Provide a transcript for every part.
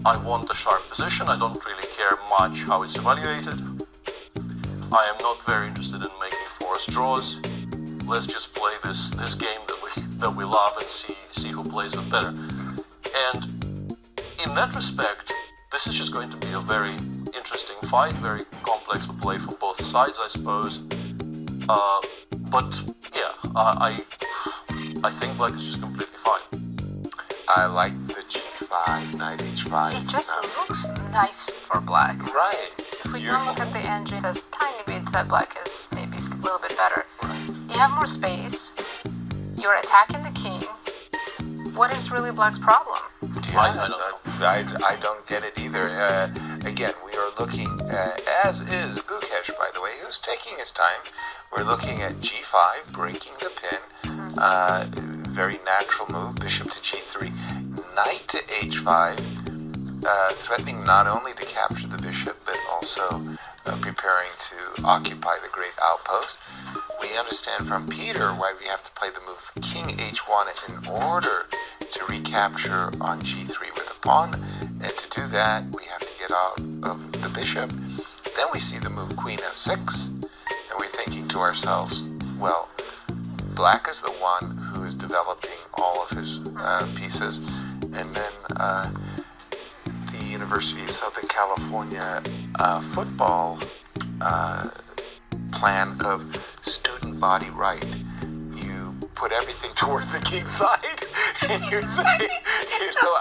I want a sharp position. I don't really care much how it's evaluated. I am not very interested in making forced draws. Let's just play this game that we love and see who plays it better. And in that respect, this is just going to be a very interesting fight, very complex to play for both sides, I suppose. But yeah, I think black is just completely fine. I like the g5, knight h5. It just looks nice for black. Right. If we don't look at the end, it says tiny bit that black is maybe a little bit better. Right. You have more space. You're attacking the king. What is really black's problem? I don't get it either. Again, we are looking, as is Gukesh, by the way, who's taking his time. We're looking at g5, breaking the pin. Very natural move, bishop to g3. Knight to h5, threatening not only to capture the bishop, but also preparing to occupy the great outpost. We understand from Peter why we have to play the move king h1 in order to recapture on g3 with a pawn, and to do that we have to get out of the bishop. Then we see the move queen f6, and we're thinking to ourselves, well, black is the one who is developing all of his pieces, and then the University of Southern California football plan of student body right. You put everything towards the king's side, and you say,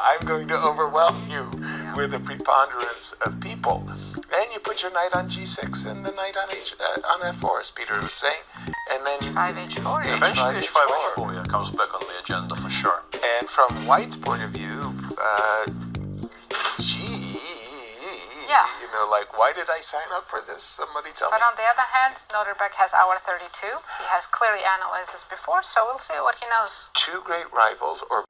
I'm going to overwhelm you with a preponderance of people. And you put your knight on g6 and the knight on f4, as Peter was saying, and then h5, h4. Eventually h5, h4 comes back on the agenda for sure. And from White's point of view, why did I sign up for this? Somebody tell me. But on the other hand, Nodirbek has hour 32. He has clearly analyzed this before, so we'll see what he knows. Two great rivals, or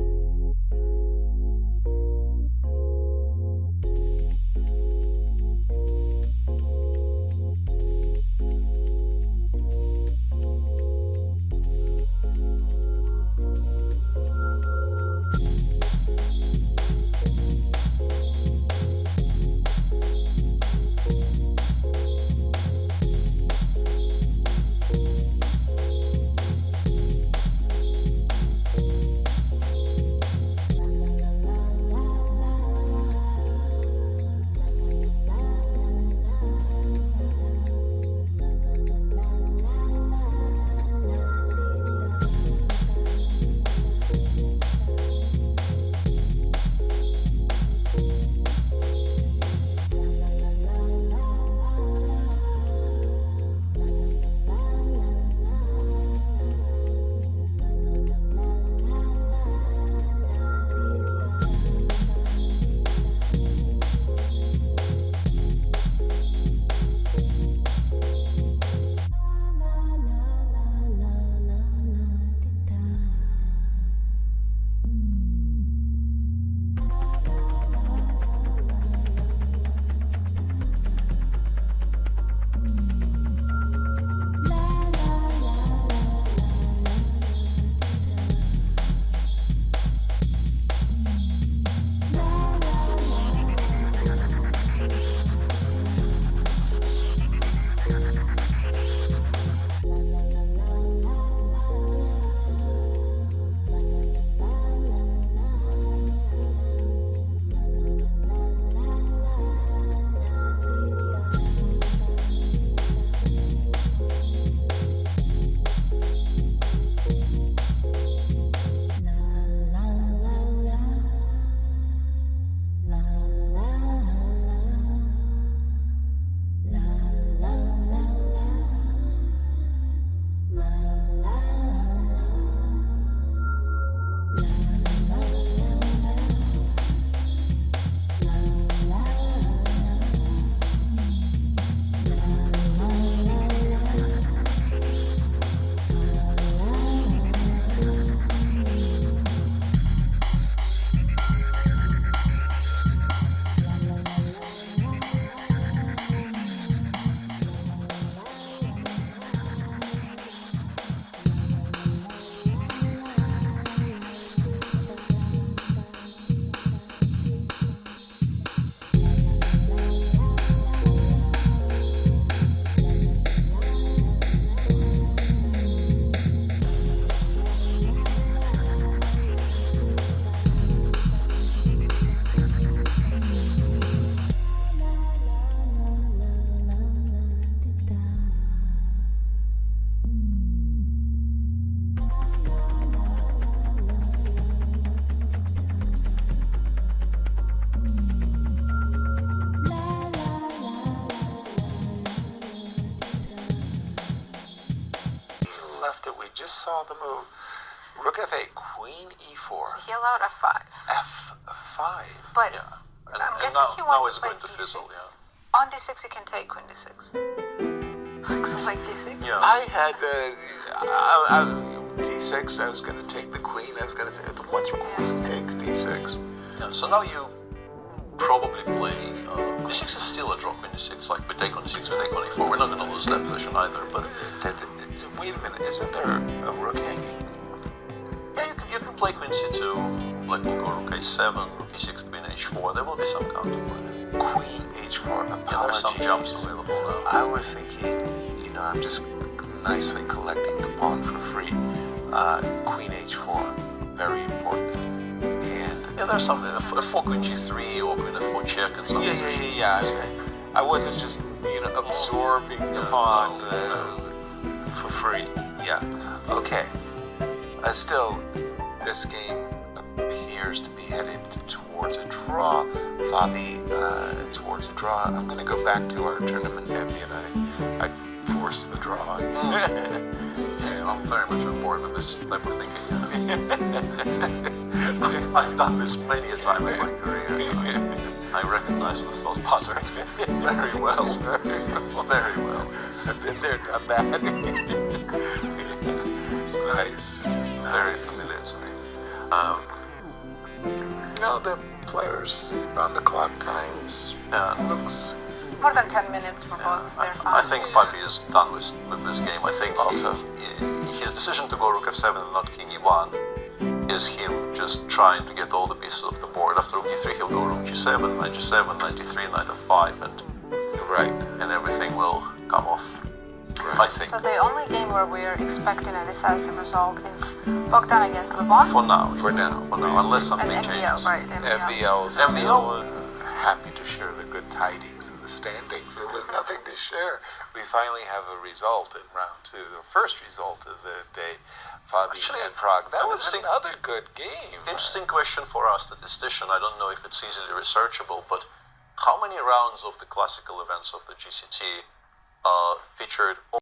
just saw the move. Rook f8, queen e4, So he allowed f5. f5. But Yeah. I'm guessing now, he now wants it's to play going to d6. fizzle, yeah. On d6 you can take queen d6. So like d6? Yeah. I had d6. I was going to take the queen. I was going to take. But once queen takes d6, Yeah, so now you probably play d6 is still a draw. Queen d6, like we take on d6, we take on e4. We're not going to lose that position either. But wait a minute. Isn't there a rook hanging? yeah, you can play queen c2, like we'll go rook a7, rook e6, queen h4. There will be some counterplay. Queen h4. Yeah, there's some Apologies. jumps available now. I was thinking, I'm just nicely collecting the pawn for free. Queen h4, very important. And Yeah, there's something. A 4 queen g3 or queen f4 check and something. yeah. I wasn't just absorbing the pawn for free. Yeah. Okay. Still, this game appears to be headed towards a draw. Fabi, towards a draw. I'm going to go back to our tournament, Debbie, and I force the draw. Yeah, I'm very much on board with this type of thinking. I've done this many a time in my career. I recognize the thought pattern very well. Very well. I've been there, done that. Nice. Very familiar to me. The players on the clock times looks More than 10 minutes for both their I fans. think Fabi is done with this game. I think Also- his decision to go rook f7 and not king e1 is him just trying to get all the pieces off the board. After rook e3 he'll go rook g7, knight g7, knight d3, knight f5, right. and everything will come off. I think. So the only game where we are expecting a decisive result is Bogdan against Levon For now. For now. For now, unless something and MBL, changes. right? MBL. MBL still happy to share the good tidings of the standings. There was nothing to share. We finally have a result in round 2. The first result of the day, Fabi Actually, and Prague. That was interesting- another good game. Interesting question for our statistician. I don't know if it's easily researchable, but how many rounds of the classical events of the GCT featured